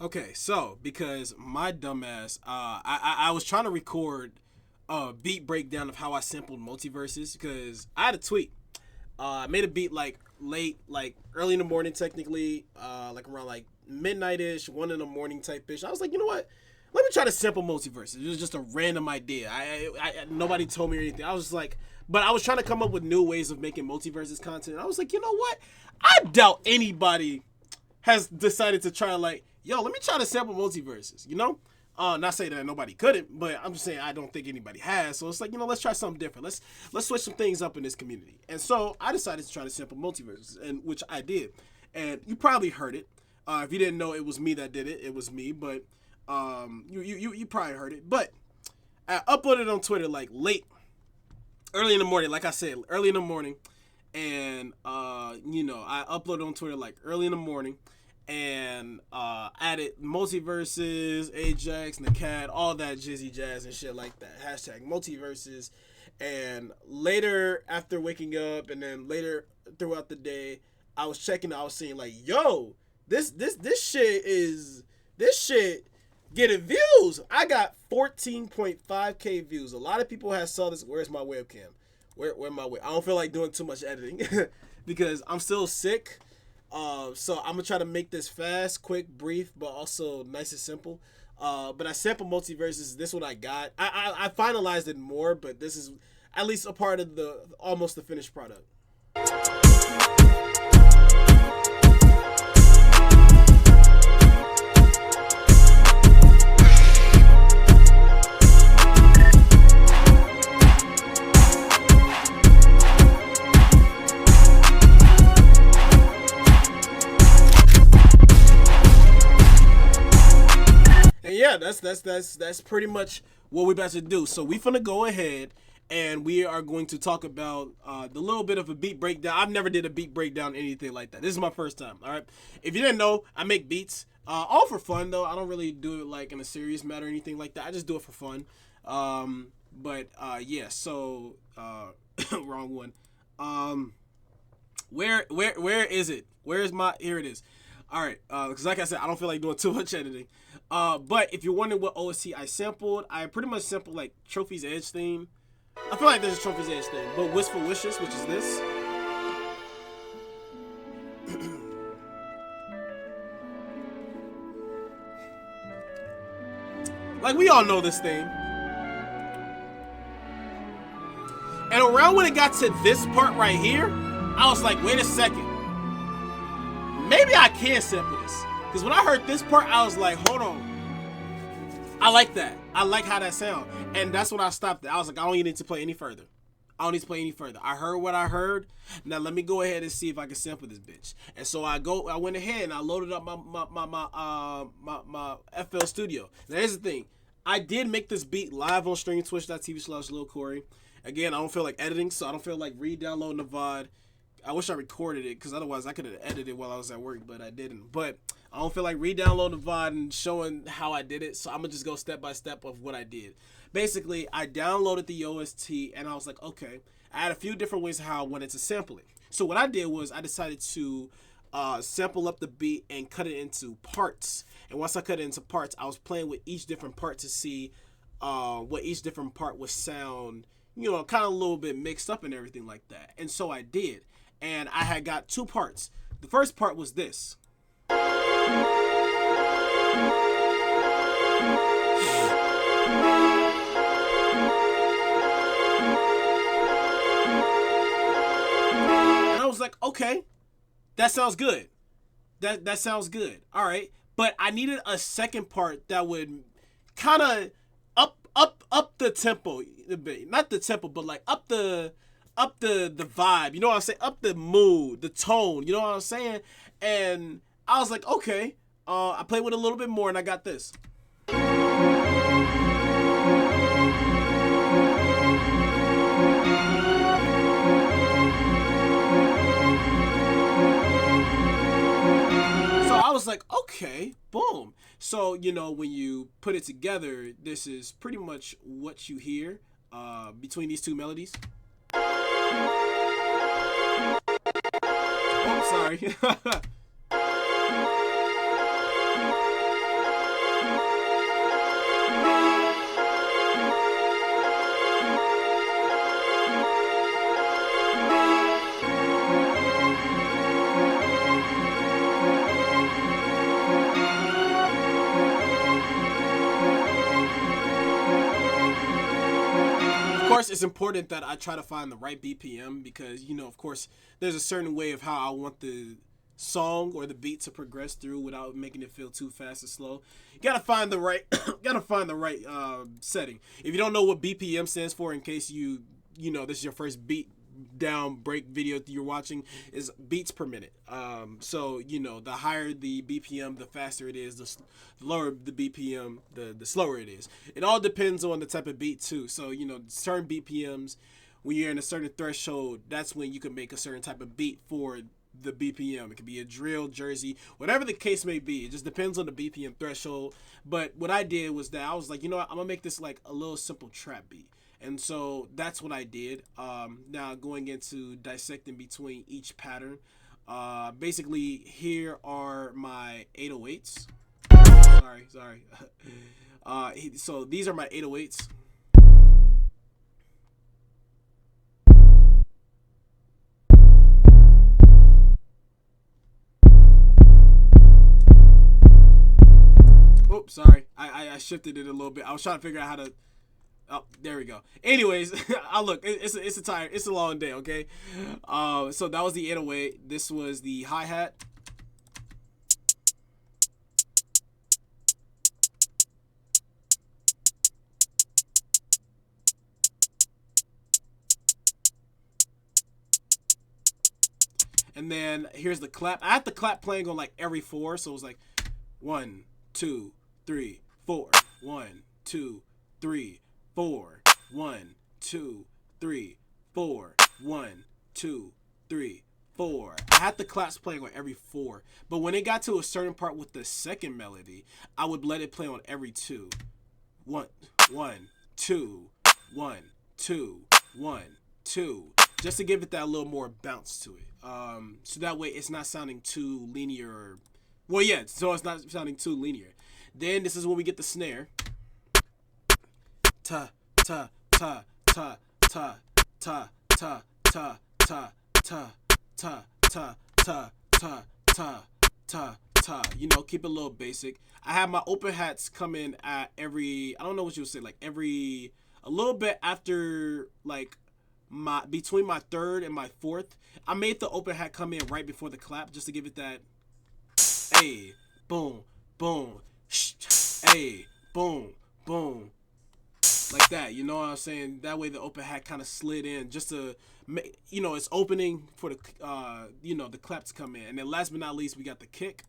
Okay, so because my dumbass, I was trying to record a beat breakdown of how I sampled multiverses because I had a tweet. I made a beat like late, like early in the morning, technically, like around like midnight ish, 1 in the morning type ish. I was like, you know what? Let me try to sample multiverses. It was just a random idea. Nobody told me or anything. I was just like, but I was trying to come up with new ways of making multiverses content. And I was like, you know what? I doubt anybody has decided to try like, yo, let me try to sample multiverses, you know? Not saying that nobody couldn't, but I'm just saying I don't think anybody has. So it's like, let's try something different. Let's switch some things up in this community. And so I decided to try to sample multiverses, and which I did. And you probably heard it. If you didn't know it was me that did it, it was me. But you probably heard it. But I uploaded on Twitter like early in the morning. Like I said, early in the morning, and I uploaded on Twitter like early in the morning, and added multiverses, Ajax, Nakad, all that jizzy jazz and shit like that. Hashtag multiverses. And later, after waking up, and then later throughout the day, I was checking. I was seeing like, yo, this shit getting views. I got 14.5k views. A lot of people have saw this. Where's my webcam? Where my I don't feel like doing too much editing because I'm still sick. So I'm gonna try to make this fast, quick, brief, but also nice and simple. But I sampled multiverses. This is what I got. I finalized it more, but this is at least a part of the almost the finished product. Yeah, that's pretty much what we're about to do. So we finna go ahead and we are going to talk about the little bit of a beat breakdown. I've never did a beat breakdown, anything like that. This is my first time. All right. If you didn't know, I make beats, all for fun though. I don't really do it like in a serious matter or anything like that. I just do it for fun. Yeah. So wrong one. Where is it? Where is my? Here it is. All right, because like I said, I don't feel like doing too much editing. But if you're wondering what OST I sampled, I pretty much sampled like Trophy's Edge theme. I feel like there's a Trophy's Edge theme, but Wistful Wishes, which is this. Like we all know this thing. And around when it got to this part right here, I was like, wait a second. Maybe I can sample this. Because when I heard this part, I was like, hold on. I like that. I like how that sounds. And that's when I stopped it. I was like, I don't need to play any further. I don't need to play any further. I heard what I heard. Now let me go ahead and see if I can sample this bitch. And so I went ahead and I loaded up my FL Studio. Now here's the thing. I did make this beat live on stream, twitch.tv/Lilkorey. Again, I don't feel like editing, so I don't feel like re-downloading the VOD. I wish I recorded it, because otherwise I could have edited it while I was at work, but I didn't. But I don't feel like re-downloading the VOD and showing how I did it, so I'm going to just go step by step of what I did. Basically, I downloaded the OST, and I was like, okay. I had a few different ways how I wanted to sample it. So what I did was I decided to sample up the beat and cut it into parts. And once I cut it into parts, I was playing with each different part to see what each different part would sound, kind of a little bit mixed up and everything like that. And so I did. And I had got two parts. The first part was this. And I was like, okay, that sounds good. That sounds good. All right. But I needed a second part that would kind of up the tempo a bit. Not the tempo, but like up the vibe, you know what I'm saying? Up the mood, the tone, you know what I'm saying? And I was like, okay. I played with it a little bit more and I got this. So I was like, okay, boom. So, when you put it together, this is pretty much what you hear between these two melodies. Oh, sorry. course, it's important that I try to find the right BPM because, you know, of course, there's a certain way of how I want the song or the beat to progress through without making it feel too fast or slow. You gotta find the right, setting. If you don't know what BPM stands for, in case you know this is your first beat down break video you're watching, is beats per minute. So you know, the higher the BPM, the faster it is. The lower the BPM, the slower it is. It all depends on the type of beat too. So you know, certain BPMs, when you're in a certain threshold, that's when you can make a certain type of beat for the BPM. It could be a drill, Jersey, whatever the case may be. It just depends on the BPM threshold. But what I did was that I was like, you know what, I'm gonna make this like a little simple trap beat. And so that's what I did. Now going into dissecting between each pattern. Basically, here are my 808s. Sorry. So these are my 808s. Oops, sorry. I shifted it a little bit. I was trying to figure out how to. Oh, there we go. Anyways, look. It's a long day. Okay. So that was the 808. This was the hi hat. And then here's the clap. I had the clap playing on like every 4, so it was like 1, 2, 3, 4. 1, 2, 3, 4. 1, 2, 3, 4. 1, 2, 3, 4. I had the claps playing on every 4, but when it got to a certain part with the second melody, I would let it play on every 2. 1, 2, 1, 2, 1, 2, just to give it that little more bounce to it. So that way it's not sounding too linear. Well, yeah, so it's not sounding too linear. Then this is when we get the snare. Ta ta ta ta ta ta ta ta ta ta ta ta ta ta ta ta ta. You know, keep it a little basic. I have my open hats come in at every, I don't know what you would say, like every, a little bit after like between my 3rd and my 4th. I made the open hat come in right before the clap just to give it that hey, boom, boom, hey, boom, boom, like that. You know what I'm saying? That way the open hat kind of slid in just to, you know, it's opening for the, you know, the clap to come in. And then last but not least, we got the kick.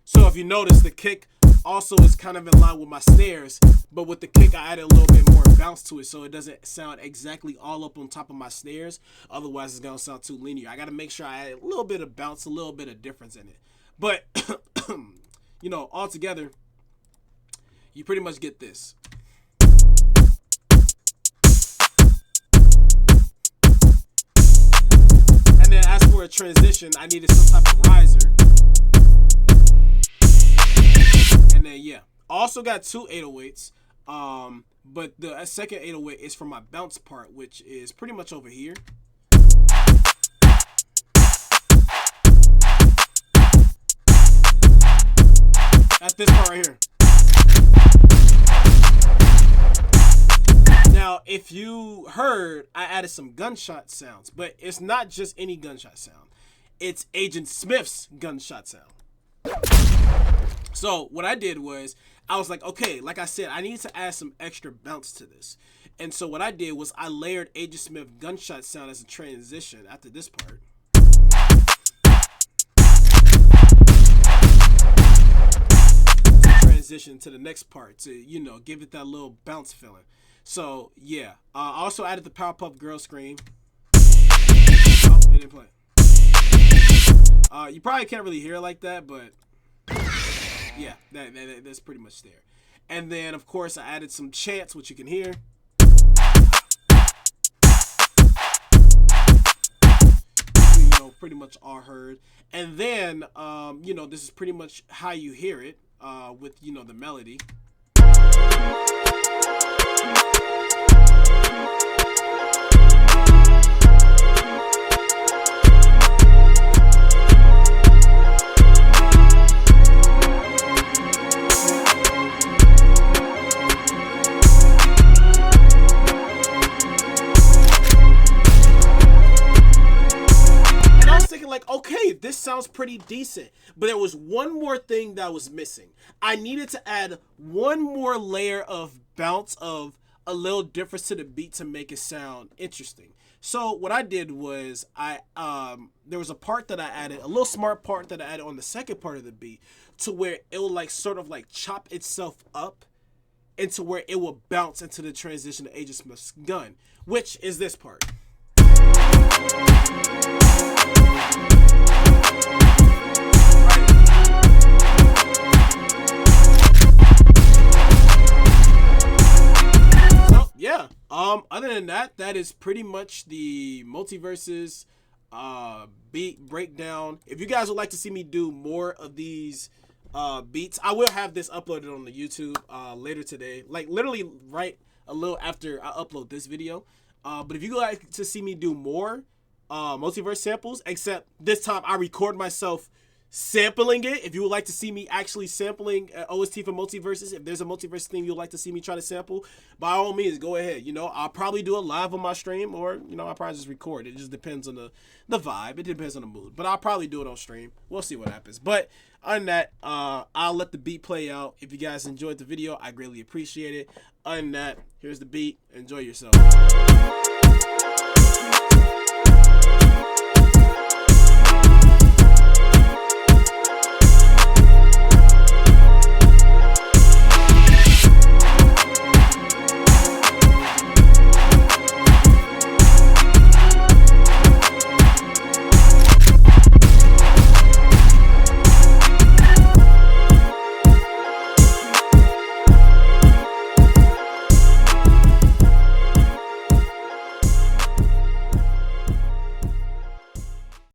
So if you notice, the kick also is kind of in line with my snares, but with the kick I added a little bit more bounce to it so it doesn't sound exactly all up on top of my snares. Otherwise it's gonna sound too linear. I gotta make sure I add a little bit of bounce, a little bit of difference in it. But you know, all together you pretty much get this. And then as for a transition, I needed some type of riser. And then yeah, also got 2 808s, but the second 808 is for my bounce part, which is pretty much over here. At this part right here. Now, if you heard, I added some gunshot sounds, but it's not just any gunshot sound. It's Agent Smith's gunshot sound. So what I did was, I was like, okay, like I said, I need to add some extra bounce to this. And so what I did was I layered Agent Smith gunshot sound as a transition after this part. Transition to the next part to, you know, give it that little bounce feeling. So yeah, I also added the Powerpuff Girl scream. Oh, they didn't play. You probably can't really hear it like that, but yeah, that's pretty much there. And then, of course, I added some chants, which you can hear. You know, pretty much all heard. And then, you know, this is pretty much how you hear it with, you know, the melody. like, okay, this sounds pretty decent. But there was one more thing that was missing. I needed to add one more layer of bounce, of a little difference to the beat to make it sound interesting. So what I did was there was a part that I added, a little smart part that I added on the second part of the beat, to where it will like sort of like chop itself up into where it will bounce into the transition to Agent Smith's gun, which is this part. Yeah. Other than that, that is pretty much the Multiversus beat breakdown. If you guys would like to see me do more of these beats, I will have this uploaded on the YouTube later today. Like literally right a little after I upload this video. But if you would like to see me do more Multiverse samples, except this time I record myself sampling it. If you would like to see me actually sampling OST for Multiversus, if there's a Multiverse theme you'd like to see me try to sample, by all means, go ahead. You know, I'll probably do it live on my stream, or, you know, I'll probably just record. It just depends on the vibe. It depends on the mood. But I'll probably do it on stream. We'll see what happens. But other than that, I'll let the beat play out. If you guys enjoyed the video, I greatly appreciate it. Other than that, here's the beat. Enjoy yourself.